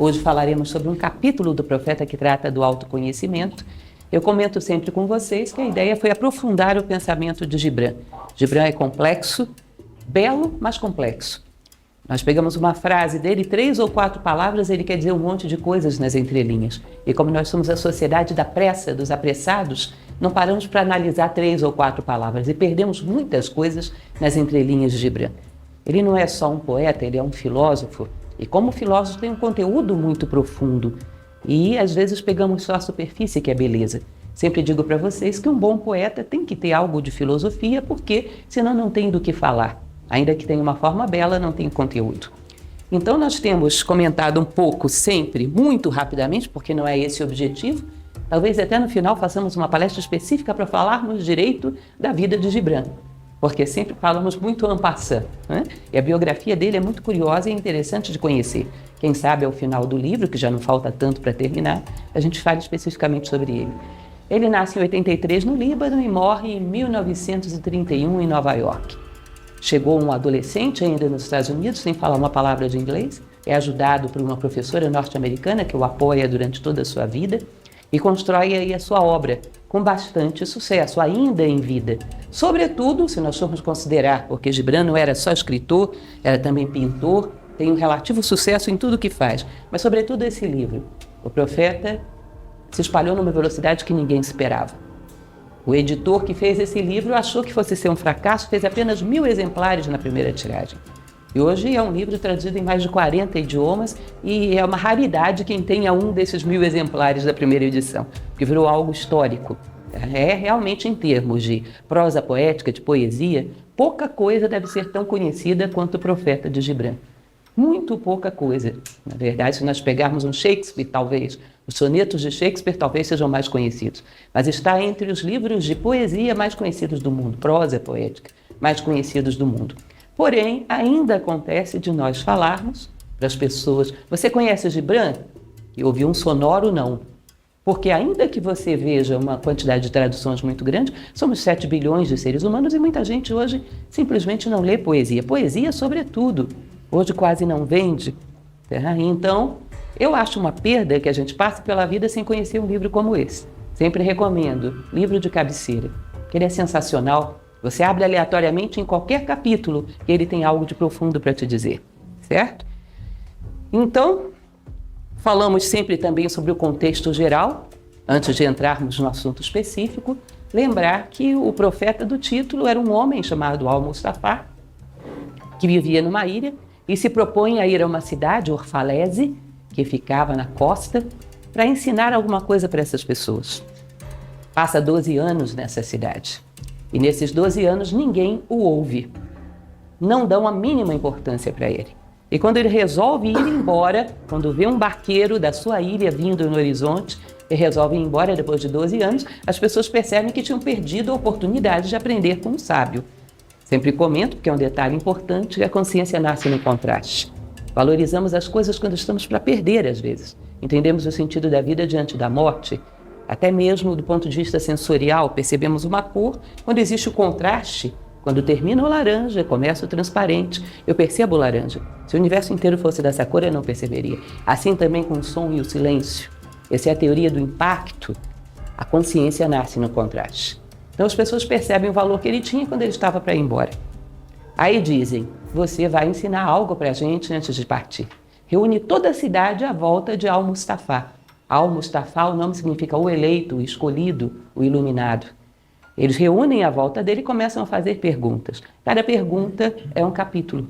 Hoje falaremos sobre um capítulo do Profeta que trata do autoconhecimento. Eu comento sempre com vocês que a ideia foi aprofundar o pensamento de Gibran. Gibran é complexo, belo, mas complexo. Nós pegamos uma frase dele, 3 ou 4 palavras, ele quer dizer um monte de coisas nas entrelinhas. E como nós somos a sociedade da pressa, dos apressados, não paramos para analisar 3 ou 4 palavras e perdemos muitas coisas nas entrelinhas de Gibran. Ele não é só um poeta, ele é um filósofo. E como filósofo tem um conteúdo muito profundo. E às vezes pegamos só a superfície, que é beleza. Sempre digo para vocês que um bom poeta tem que ter algo de filosofia, porque senão não tem do que falar. Ainda que tenha uma forma bela, não tem conteúdo. Então nós temos comentado um pouco sempre, muito rapidamente, porque não é esse o objetivo. Talvez até no final façamos uma palestra específica para falarmos direito da vida de Gibran. Porque sempre falamos muito en passant, né? E a biografia dele é muito curiosa e interessante de conhecer. Quem sabe ao final do livro, que já não falta tanto para terminar, a gente fala especificamente sobre ele. Ele nasce em 83 no Líbano e morre em 1931 em Nova York. Chegou um adolescente ainda nos Estados Unidos, sem falar uma palavra de inglês, é ajudado por uma professora norte-americana que o apoia durante toda a sua vida e constrói aí a sua obra com bastante sucesso, ainda em vida. Sobretudo, se nós formos considerar, porque Gibran não era só escritor, era também pintor, tem um relativo sucesso em tudo que faz, mas sobretudo esse livro. O Profeta se espalhou numa velocidade que ninguém esperava. O editor que fez esse livro achou que fosse ser um fracasso, fez apenas 1000 exemplares na primeira tiragem. E hoje é um livro traduzido em mais de 40 idiomas e é uma raridade quem tenha um desses 1000 exemplares da primeira edição, que virou algo histórico. É realmente em termos de prosa poética, de poesia, pouca coisa deve ser tão conhecida quanto o Profeta de Gibran. Muito pouca coisa. Na verdade, se nós pegarmos um Shakespeare, talvez, os sonetos de Shakespeare talvez sejam mais conhecidos, mas está entre os livros de poesia mais conhecidos do mundo, prosa poética, mais conhecidos do mundo. Porém, ainda acontece de nós falarmos para as pessoas, você conhece Gibran? E ouvir um sonoro não. Porque ainda que você veja uma quantidade de traduções muito grande, somos 7 bilhões de seres humanos e muita gente hoje simplesmente não lê poesia. Poesia, sobretudo, hoje quase não vende. Então, eu acho uma perda que a gente passe pela vida sem conhecer um livro como esse. Sempre recomendo, livro de cabeceira, que ele é sensacional. Você abre aleatoriamente em qualquer capítulo e ele tem algo de profundo para te dizer, certo? Então, falamos sempre também sobre o contexto geral, antes de entrarmos no assunto específico, lembrar que o profeta do título era um homem chamado Al-Mustafa, que vivia numa ilha e se propõe a ir a uma cidade, Orfalese, que ficava na costa, para ensinar alguma coisa para essas pessoas. Passa 12 anos nessa cidade. E nesses 12 anos ninguém o ouve. Não dão a mínima importância para ele. E quando ele resolve ir embora, quando vê um barqueiro da sua ilha vindo no horizonte, e resolve ir embora depois de 12 anos, as pessoas percebem que tinham perdido a oportunidade de aprender com um sábio. Sempre comento, porque é um detalhe importante, que a consciência nasce no contraste. Valorizamos as coisas quando estamos para perder, às vezes. Entendemos o sentido da vida diante da morte. Até mesmo do ponto de vista sensorial, percebemos uma cor quando existe o contraste. Quando termina o laranja, começa o transparente, eu percebo o laranja. Se o universo inteiro fosse dessa cor, eu não perceberia. Assim também com o som e o silêncio. Essa é a teoria do impacto. A consciência nasce no contraste. Então as pessoas percebem o valor que ele tinha quando ele estava para ir embora. Aí dizem, você vai ensinar algo para a gente antes de partir. Reúne toda a cidade à volta de Al-Mustafa. Al-Mustafa, o nome significa o eleito, o escolhido, o iluminado. Eles reúnem à volta dele e começam a fazer perguntas. Cada pergunta é um capítulo.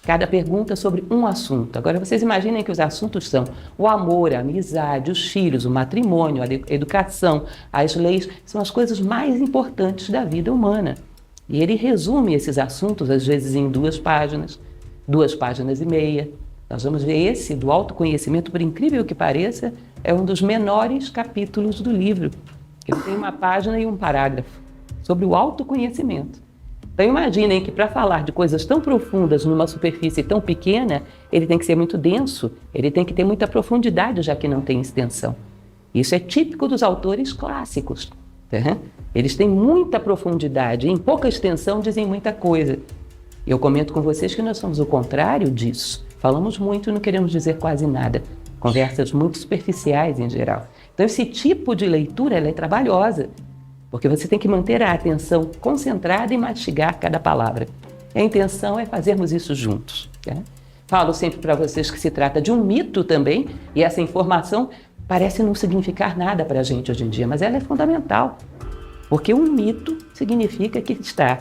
Cada pergunta sobre um assunto. Agora vocês imaginem que os assuntos são o amor, a amizade, os filhos, o matrimônio, a educação, as leis, são as coisas mais importantes da vida humana. E ele resume esses assuntos, às vezes em 2 páginas, 2 páginas e meia. Nós vamos ver esse do autoconhecimento, por incrível que pareça, é um dos menores capítulos do livro. Ele tem 1 página e 1 parágrafo sobre o autoconhecimento. Então imaginem que para falar de coisas tão profundas numa superfície tão pequena, ele tem que ser muito denso, ele tem que ter muita profundidade, já que não tem extensão. Isso é típico dos autores clássicos. Eles têm muita profundidade, em pouca extensão dizem muita coisa. Eu comento com vocês que nós somos o contrário disso. Falamos muito e não queremos dizer quase nada. conversas muito superficiais em geral. Então esse tipo de leitura ela é trabalhosa, porque você tem que manter a atenção concentrada e mastigar cada palavra. E a intenção é fazermos isso juntos, né? Falo sempre para vocês que se trata de um mito também, e essa informação parece não significar nada para a gente hoje em dia, mas ela é fundamental, porque um mito significa que está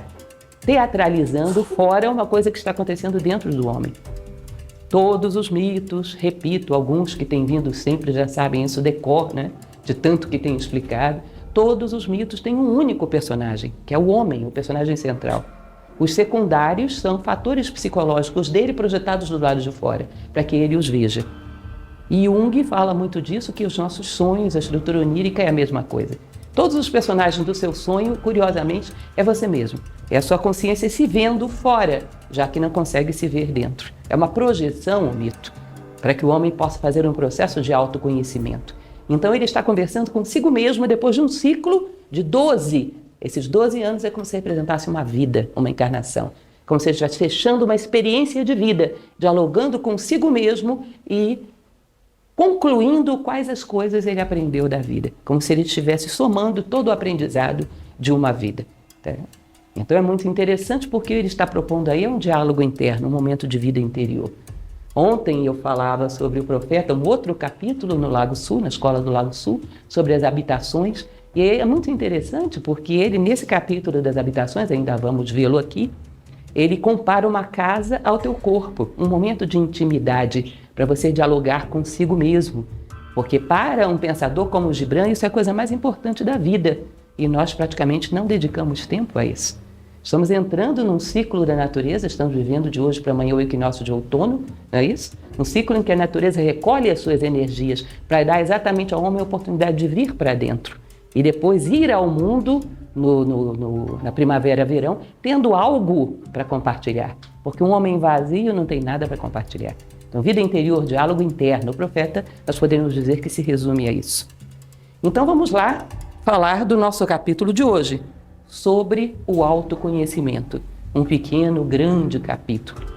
teatralizando fora uma coisa que está acontecendo dentro do homem. Todos os mitos, repito, alguns que têm vindo sempre já sabem isso de cor, né? De tanto que tenho explicado, todos os mitos têm um único personagem, que é o homem, o personagem central. Os secundários são fatores psicológicos dele projetados do lado de fora, para que ele os veja. E Jung fala muito disso, que os nossos sonhos, a estrutura onírica é a mesma coisa. Todos os personagens do seu sonho, curiosamente, é você mesmo. É a sua consciência se vendo fora, já que não consegue se ver dentro. É uma projeção, o mito, para que o homem possa fazer um processo de autoconhecimento. Então ele está conversando consigo mesmo depois de um ciclo de 12. Esses 12 anos é como se representasse uma vida, uma encarnação. Como se ele estivesse fechando uma experiência de vida, dialogando consigo mesmo e concluindo quais as coisas ele aprendeu da vida. Como se ele estivesse somando todo o aprendizado de uma vida. Tá? Então é muito interessante porque ele está propondo aí um diálogo interno, um momento de vida interior. Ontem eu falava sobre o profeta, um outro capítulo no Lago Sul, na Escola do Lago Sul, sobre as habitações. E é muito interessante porque ele, nesse capítulo das habitações, ainda vamos vê-lo aqui, ele compara uma casa ao teu corpo, um momento de intimidade para você dialogar consigo mesmo. Porque para um pensador como o Gibran, isso é a coisa mais importante da vida. E nós praticamente não dedicamos tempo a isso. Estamos entrando num ciclo da natureza, estamos vivendo de hoje para amanhã o equinócio de outono, não é isso? Um ciclo em que a natureza recolhe as suas energias para dar exatamente ao homem a oportunidade de vir para dentro e depois ir ao mundo na primavera-verão, tendo algo para compartilhar. Porque um homem vazio não tem nada para compartilhar. Então, vida interior, diálogo interno, o profeta, nós podemos dizer que se resume a isso. Então, vamos lá falar do nosso capítulo de hoje, sobre o autoconhecimento. Um pequeno, grande capítulo.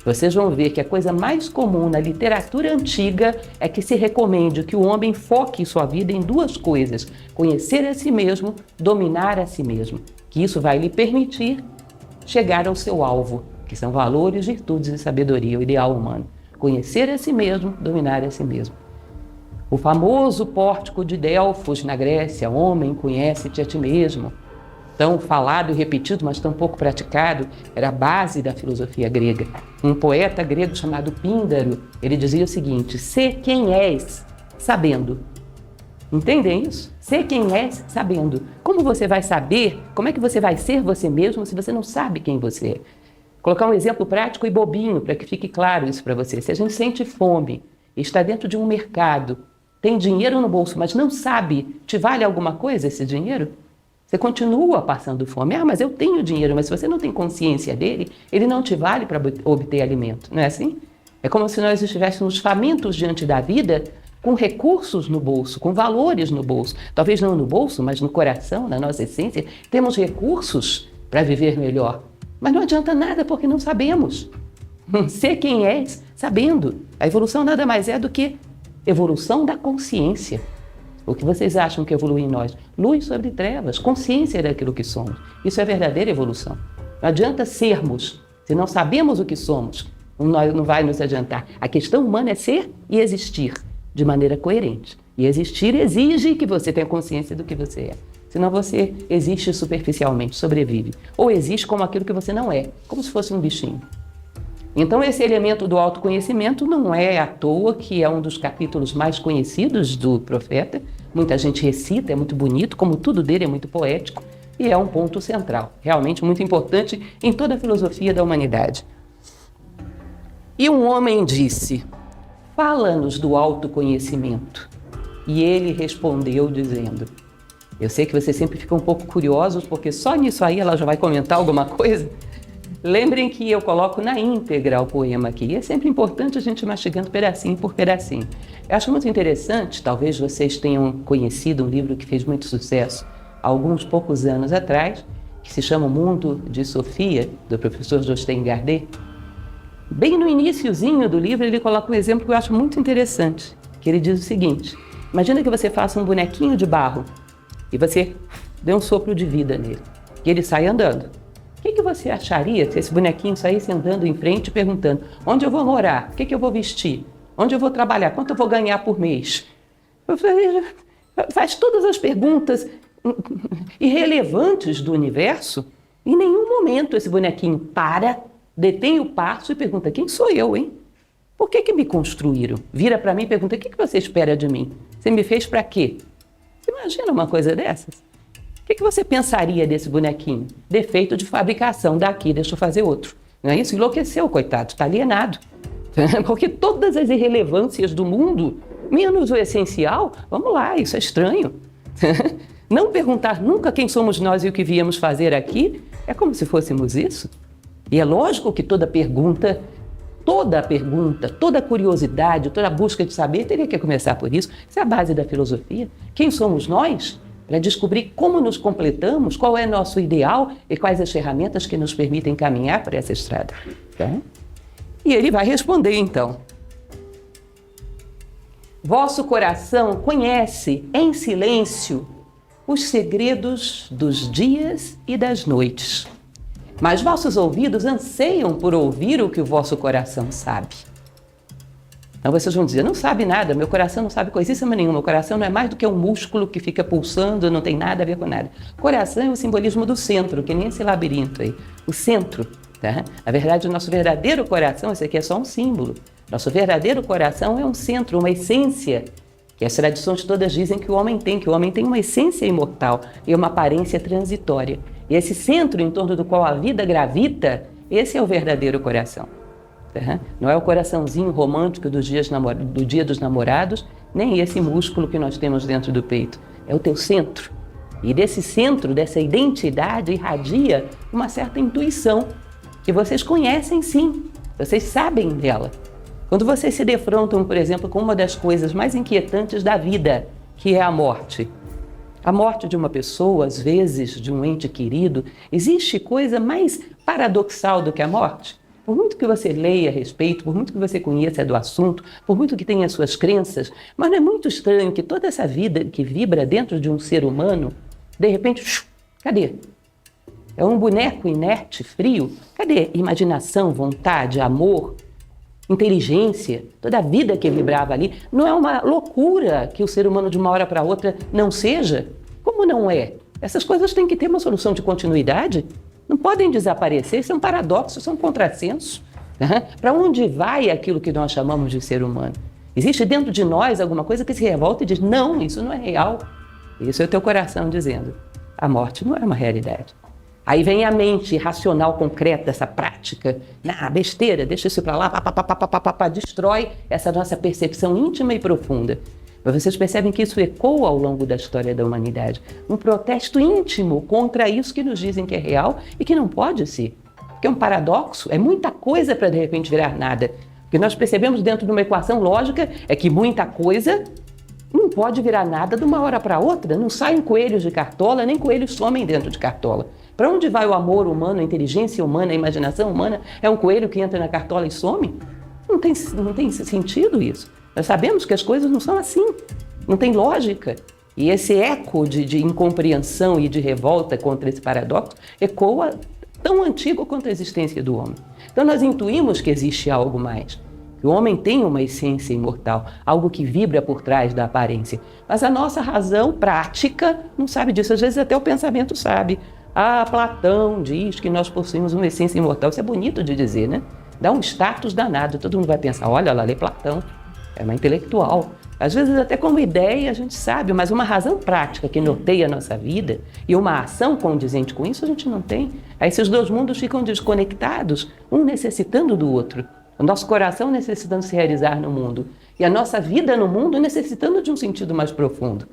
Vocês vão ver que a coisa mais comum na literatura antiga é que se recomende que o homem foque sua vida em duas coisas: conhecer a si mesmo, dominar a si mesmo. Que isso vai lhe permitir chegar ao seu alvo, que são valores, virtudes e sabedoria, o ideal humano. Conhecer a si mesmo, dominar a si mesmo. O famoso pórtico de Delfos, na Grécia, homem, conhece-te a ti mesmo. Tão falado e repetido, mas tão pouco praticado, era a base da filosofia grega. Um poeta grego chamado Píndaro, ele dizia o seguinte: sê quem és, sabendo. Entendem isso? Sê quem és, sabendo. Como você vai saber, como é que você vai ser você mesmo se você não sabe quem você é? Colocar um exemplo prático e bobinho para que fique claro isso para você. Se a gente sente fome, está dentro de um mercado, tem dinheiro no bolso, mas não sabe, te vale alguma coisa esse dinheiro? Você continua passando fome. Ah, mas eu tenho dinheiro, mas se você não tem consciência dele, ele não te vale para obter alimento, não é assim? É como se nós estivéssemos famintos diante da vida, com recursos no bolso, com valores no bolso. Talvez não no bolso, mas no coração, na nossa essência, temos recursos para viver melhor. Mas não adianta nada porque não sabemos. Ser quem és, sabendo. A evolução nada mais é do que evolução da consciência. O que vocês acham que evolui em nós? Luz sobre trevas, consciência daquilo que somos. Isso é verdadeira evolução. Não adianta sermos, se não sabemos o que somos, não vai nos adiantar. A questão humana é ser e existir de maneira coerente. E existir exige que você tenha consciência do que você é. Senão você existe superficialmente, sobrevive. Ou existe como aquilo que você não é, como se fosse um bichinho. Então esse elemento do autoconhecimento não é à toa que é um dos capítulos mais conhecidos do profeta. Muita gente recita, é muito bonito, como tudo dele é muito poético, e é um ponto central, realmente muito importante em toda a filosofia da humanidade. E um homem disse: fala-nos do autoconhecimento. E ele respondeu dizendo... Eu sei que vocês sempre ficam um pouco curiosos, porque só nisso aí ela já vai comentar alguma coisa. Lembrem que eu coloco na íntegra o poema aqui, e é sempre importante a gente ir mastigando pedacinho por pedacinho. Eu acho muito interessante, talvez vocês tenham conhecido um livro que fez muito sucesso há alguns poucos anos atrás, que se chama O Mundo de Sofia, do professor Jostein Gardé. Bem no iniciozinho do livro ele coloca um exemplo que eu acho muito interessante. que ele diz o seguinte: imagina que você faça um bonequinho de barro e você dê um sopro de vida nele e ele sai andando. O que você acharia se esse bonequinho saísse andando em frente perguntando: onde eu vou morar? O que eu vou vestir? Onde eu vou trabalhar? Quanto eu vou ganhar por mês? Faz todas as perguntas irrelevantes do universo. Em nenhum momento esse bonequinho para, detém o passo e pergunta: quem sou eu, hein? Por que me construíram? Vira para mim e pergunta: o que você espera de mim? Você me fez para quê? Você imagina uma coisa dessas? O que você pensaria desse bonequinho? Defeito de fabricação, daqui, deixa eu fazer outro. Não é isso? Enlouqueceu, coitado, está alienado. Porque todas as irrelevâncias do mundo, menos o essencial, vamos lá, isso é estranho. Não perguntar nunca quem somos nós e o que viemos fazer aqui, é como se fôssemos isso. E é lógico que toda pergunta, toda curiosidade, toda busca de saber teria que começar por isso. Isso é a base da filosofia. Quem somos nós? Para descobrir como nos completamos, qual é nosso ideal e quais as ferramentas que nos permitem caminhar por essa estrada. Tá? E ele vai responder então: vosso coração conhece em silêncio os segredos dos dias e das noites, mas vossos ouvidos anseiam por ouvir o que o vosso coração sabe. Então vocês vão dizer: não sabe nada, meu coração não sabe coisíssima nenhuma, o coração não é mais do que um músculo que fica pulsando, não tem nada a ver com nada. Coração é o simbolismo do centro, que nem esse labirinto aí, o centro. Tá? Na verdade, o nosso verdadeiro coração, esse aqui é só um símbolo, nosso verdadeiro coração é um centro, uma essência, que as tradições todas dizem que o homem tem uma essência imortal e uma aparência transitória. E esse centro em torno do qual a vida gravita, esse é o verdadeiro coração. Não é o coraçãozinho romântico do dia dos namorados, nem esse músculo que nós temos dentro do peito. É o teu centro. E desse centro, dessa identidade, irradia uma certa intuição, que vocês conhecem sim, vocês sabem dela. Quando vocês se defrontam, por exemplo, com uma das coisas mais inquietantes da vida, que é a morte. A morte de uma pessoa, às vezes de um ente querido, existe coisa mais paradoxal do que a morte? Por muito que você leia a respeito, por muito que você conheça do assunto, por muito que tenha suas crenças, mas não é muito estranho que toda essa vida que vibra dentro de um ser humano, de repente, cadê? É um boneco inerte, frio? Cadê imaginação, vontade, amor, inteligência? Toda a vida que vibrava ali, não é uma loucura que o ser humano de uma hora para outra não seja? Como não é? Essas coisas têm que ter uma solução de continuidade. Não podem desaparecer, isso é um paradoxo, isso é um contrassenso. Para onde vai aquilo que nós chamamos de ser humano? Existe dentro de nós alguma coisa que se revolta e diz: não, isso não é real. Isso é o teu coração dizendo: a morte não é uma realidade. Aí vem a mente racional, concreta, essa prática, besteira, deixa isso para lá, destrói essa nossa percepção íntima e profunda. Mas vocês percebem que isso ecoa ao longo da história da humanidade. Um protesto íntimo contra isso que nos dizem que é real e que não pode ser. Porque é um paradoxo, é muita coisa para de repente virar nada. O que nós percebemos dentro de uma equação lógica é que muita coisa não pode virar nada de uma hora para outra. Não saem coelhos de cartola, nem coelhos somem dentro de cartola. Para onde vai o amor humano, a inteligência humana, a imaginação humana? É um coelho que entra na cartola e some? Não tem sentido isso. Nós sabemos que as coisas não são assim, não tem lógica. E esse eco de incompreensão e de revolta contra esse paradoxo ecoa tão antigo quanto a existência do homem. Então nós intuímos que existe algo mais, que o homem tem uma essência imortal, algo que vibra por trás da aparência. Mas a nossa razão prática não sabe disso, às vezes até o pensamento sabe. Platão diz que nós possuímos uma essência imortal, isso é bonito de dizer, né? Dá um status danado, todo mundo vai pensar: olha lá, lê Platão. É uma intelectual. Às vezes até como ideia a gente sabe, mas uma razão prática que norteia a nossa vida e uma ação condizente com isso a gente não tem. Aí esses dois mundos ficam desconectados, um necessitando do outro. O nosso coração necessitando se realizar no mundo e a nossa vida no mundo necessitando de um sentido mais profundo.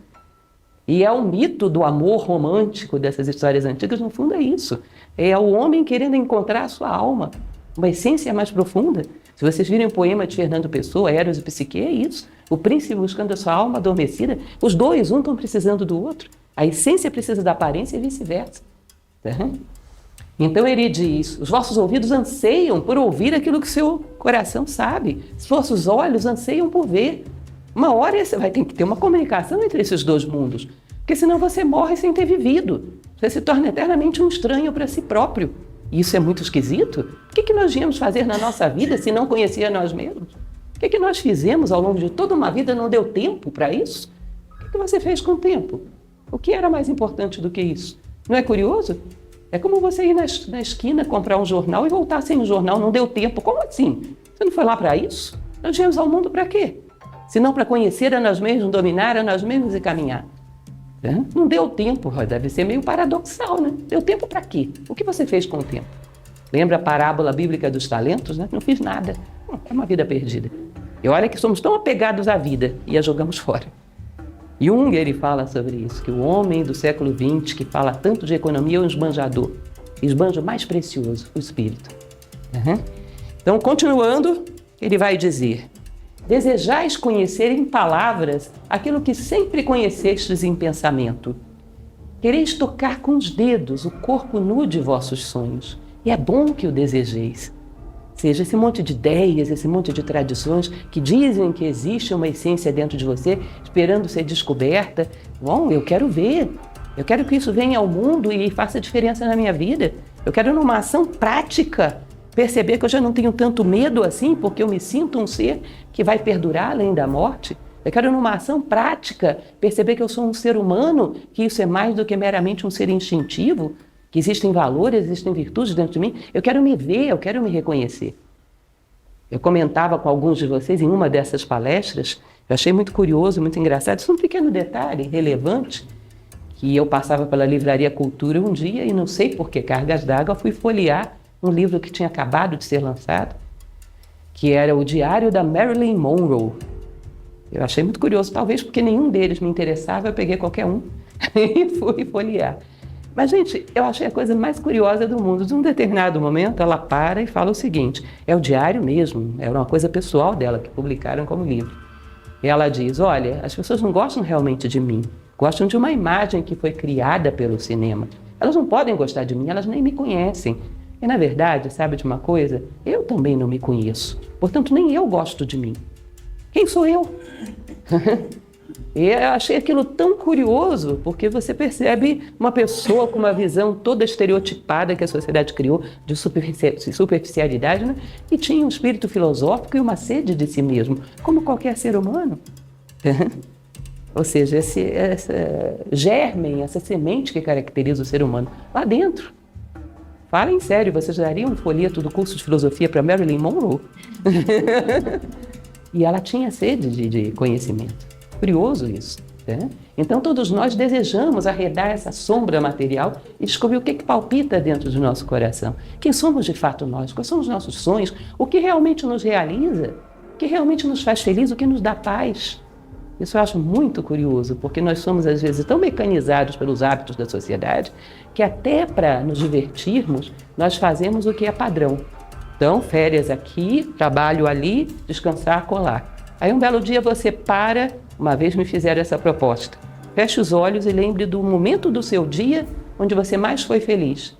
E é o mito do amor romântico dessas histórias antigas, no fundo é isso. É o homem querendo encontrar a sua alma, uma essência mais profunda. Se vocês virem o poema de Fernando Pessoa, Eros e Psique, é isso. O príncipe buscando a sua alma adormecida, os dois, um estão precisando do outro. A essência precisa da aparência e vice-versa. Então ele diz: os vossos ouvidos anseiam por ouvir aquilo que o seu coração sabe. Os vossos olhos anseiam por ver. Uma hora você vai ter que ter uma comunicação entre esses dois mundos, porque senão você morre sem ter vivido. Você se torna eternamente um estranho para si próprio. E isso é muito esquisito. O que nós viemos fazer na nossa vida se não conhecia nós mesmos? O que nós fizemos ao longo de toda uma vida? Não deu tempo para isso? O que você fez com o tempo? O que era mais importante do que isso? Não é curioso? É como você ir na esquina comprar um jornal e voltar sem o jornal. Não deu tempo. Como assim? Você não foi lá para isso? Nós viemos ao mundo para quê? Se não para conhecer a nós mesmos, dominar a nós mesmos e caminhar. Não deu tempo, deve ser meio paradoxal, né? Deu tempo para quê? O que você fez com o tempo? Lembra a parábola bíblica dos talentos, né? Não fiz nada. É uma vida perdida. E olha que somos tão apegados à vida e a jogamos fora. Jung, ele fala sobre isso, que o homem do século XX, que fala tanto de economia, é um esbanjador. Esbanja o mais precioso, o espírito. Então, continuando, ele vai dizer: desejais conhecer em palavras aquilo que sempre conhecestes em pensamento. Quereis tocar com os dedos o corpo nu de vossos sonhos. E é bom que o desejeis. Ou seja, esse monte de ideias, esse monte de tradições que dizem que existe uma essência dentro de você, esperando ser descoberta. Bom, eu quero ver. Eu quero que isso venha ao mundo e faça diferença na minha vida. Eu quero, numa ação prática, perceber que eu já não tenho tanto medo assim, porque eu me sinto um ser que vai perdurar além da morte. Eu quero, numa ação prática, perceber que eu sou um ser humano, que isso é mais do que meramente um ser instintivo, que existem valores, existem virtudes dentro de mim. Eu quero me ver, eu quero me reconhecer. Eu comentava com alguns de vocês em uma dessas palestras, eu achei muito curioso, muito engraçado, isso é um pequeno detalhe relevante, que eu passava pela Livraria Cultura um dia e não sei por que cargas d'água, fui folhear um livro que tinha acabado de ser lançado, que era o Diário da Marilyn Monroe. Eu achei muito curioso, talvez porque nenhum deles me interessava, eu peguei qualquer um e fui folhear. Mas, gente, eu achei a coisa mais curiosa do mundo. De um determinado momento, ela para e fala o seguinte, é o diário mesmo, era uma coisa pessoal dela, que publicaram como livro. E ela diz, olha, as pessoas não gostam realmente de mim, gostam de uma imagem que foi criada pelo cinema. Elas não podem gostar de mim, elas nem me conhecem. E, na verdade, sabe de uma coisa? Eu também não me conheço, portanto, nem eu gosto de mim. Quem sou eu? E eu achei aquilo tão curioso, porque você percebe uma pessoa com uma visão toda estereotipada que a sociedade criou de superficialidade, né? E tinha um espírito filosófico e uma sede de si mesmo, como qualquer ser humano. Ou seja, essa germen, essa semente que caracteriza o ser humano, lá dentro. Falem sério, vocês dariam um folheto do curso de filosofia para Marilyn Monroe? E ela tinha sede de conhecimento. Curioso isso. Né? Então todos nós desejamos arredar essa sombra material e descobrir o que palpita dentro do nosso coração. Quem somos de fato nós? Quais são os nossos sonhos? O que realmente nos realiza? O que realmente nos faz feliz? O que nos dá paz? Isso eu acho muito curioso, porque nós somos às vezes tão mecanizados pelos hábitos da sociedade que até para nos divertirmos nós fazemos o que é padrão. Então, férias aqui, trabalho ali, descansar acolá. Aí um belo dia você para, uma vez me fizeram essa proposta, feche os olhos e lembre do momento do seu dia onde você mais foi feliz.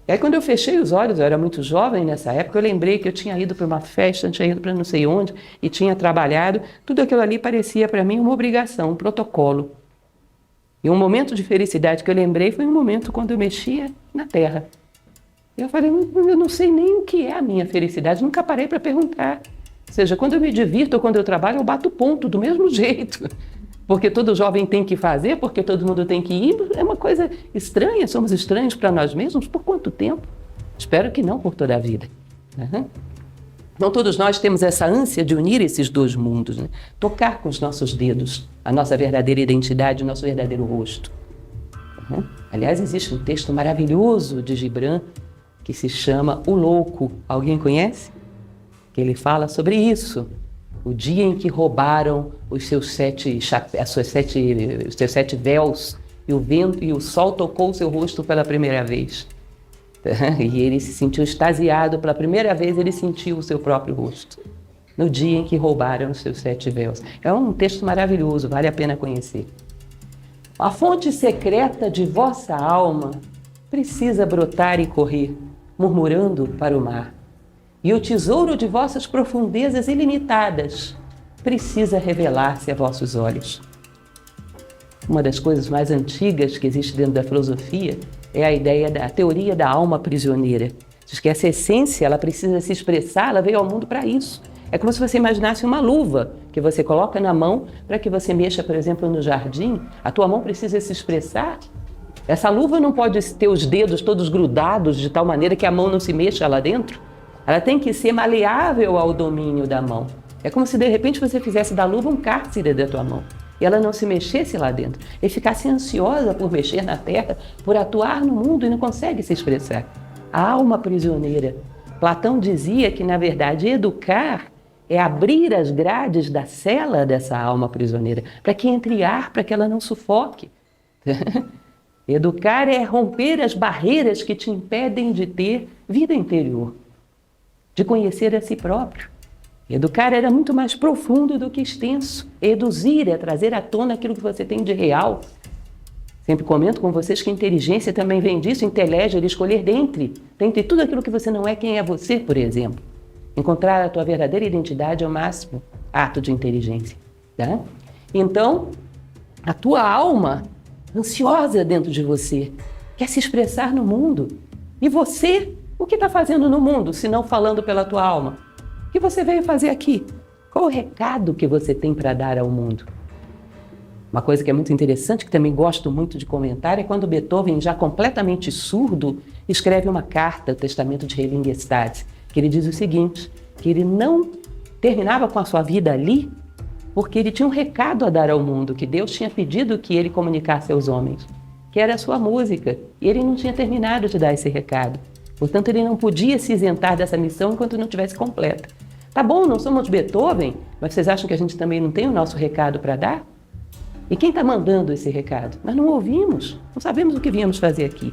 E aí quando eu fechei os olhos, eu era muito jovem nessa época, eu lembrei que eu tinha ido para uma festa, tinha ido para não sei onde e tinha trabalhado, tudo aquilo ali parecia para mim uma obrigação, um protocolo. E um momento de felicidade que eu lembrei foi um momento quando eu mexia na terra. Eu falei, eu não sei nem o que é a minha felicidade, nunca parei para perguntar. Ou seja, quando eu me divirto ou quando eu trabalho, eu bato ponto do mesmo jeito. Porque todo jovem tem que fazer, porque todo mundo tem que ir, é uma coisa estranha, somos estranhos para nós mesmos. Por quanto tempo? Espero que não por toda a vida. Então todos nós temos essa ânsia de unir esses dois mundos, né? Tocar com os nossos dedos a nossa verdadeira identidade, o nosso verdadeiro rosto. Aliás, existe um texto maravilhoso de Gibran que se chama O Louco. Alguém conhece? Que ele fala sobre isso. O dia em que roubaram os seus sete véus e o vento e o sol tocou o seu rosto pela primeira vez. E ele se sentiu extasiado, pela primeira vez ele sentiu o seu próprio rosto. No dia em que roubaram os seus 7 véus. É um texto maravilhoso, vale a pena conhecer. A fonte secreta de vossa alma precisa brotar e correr, murmurando para o mar. E o tesouro de vossas profundezas ilimitadas precisa revelar-se a vossos olhos. Uma das coisas mais antigas que existe dentro da filosofia é a ideia da teoria da alma prisioneira. Diz que essa essência, ela precisa se expressar, ela veio ao mundo para isso. É como se você imaginasse uma luva que você coloca na mão para que você mexa, por exemplo, no jardim. A tua mão precisa se expressar. Essa luva não pode ter os dedos todos grudados de tal maneira que a mão não se mexa lá dentro. Ela tem que ser maleável ao domínio da mão. É como se de repente você fizesse da luva um cárcere da tua mão e ela não se mexesse lá dentro e ficasse ansiosa por mexer na terra, por atuar no mundo e não consegue se expressar. A alma prisioneira. Platão dizia que, na verdade, educar é abrir as grades da cela dessa alma prisioneira para que entre ar, para que ela não sufoque. Educar é romper as barreiras que te impedem de ter vida interior, de conhecer a si próprio. Educar era muito mais profundo do que extenso. Eduzir é trazer à tona aquilo que você tem de real. Sempre comento com vocês que inteligência também vem disso, inteleger, escolher dentre tudo aquilo que você não é, quem é você, por exemplo. Encontrar a tua verdadeira identidade é o máximo ato de inteligência. Tá? Então, a tua alma, ansiosa dentro de você, quer se expressar no mundo. E você, o que está fazendo no mundo, se não falando pela tua alma? O que você veio fazer aqui? Qual o recado que você tem para dar ao mundo? Uma coisa que é muito interessante, que também gosto muito de comentar, é quando Beethoven, já completamente surdo, escreve uma carta, o Testamento de Heiligen Gestads, que ele diz o seguinte, que ele não terminava com a sua vida ali, porque ele tinha um recado a dar ao mundo, que Deus tinha pedido que ele comunicasse aos homens, que era a sua música, e ele não tinha terminado de dar esse recado. Portanto, ele não podia se isentar dessa missão enquanto não tivesse completa. Tá bom, não somos Beethoven, mas vocês acham que a gente também não tem o nosso recado para dar? E quem está mandando esse recado? Nós não ouvimos, não sabemos o que viemos fazer aqui.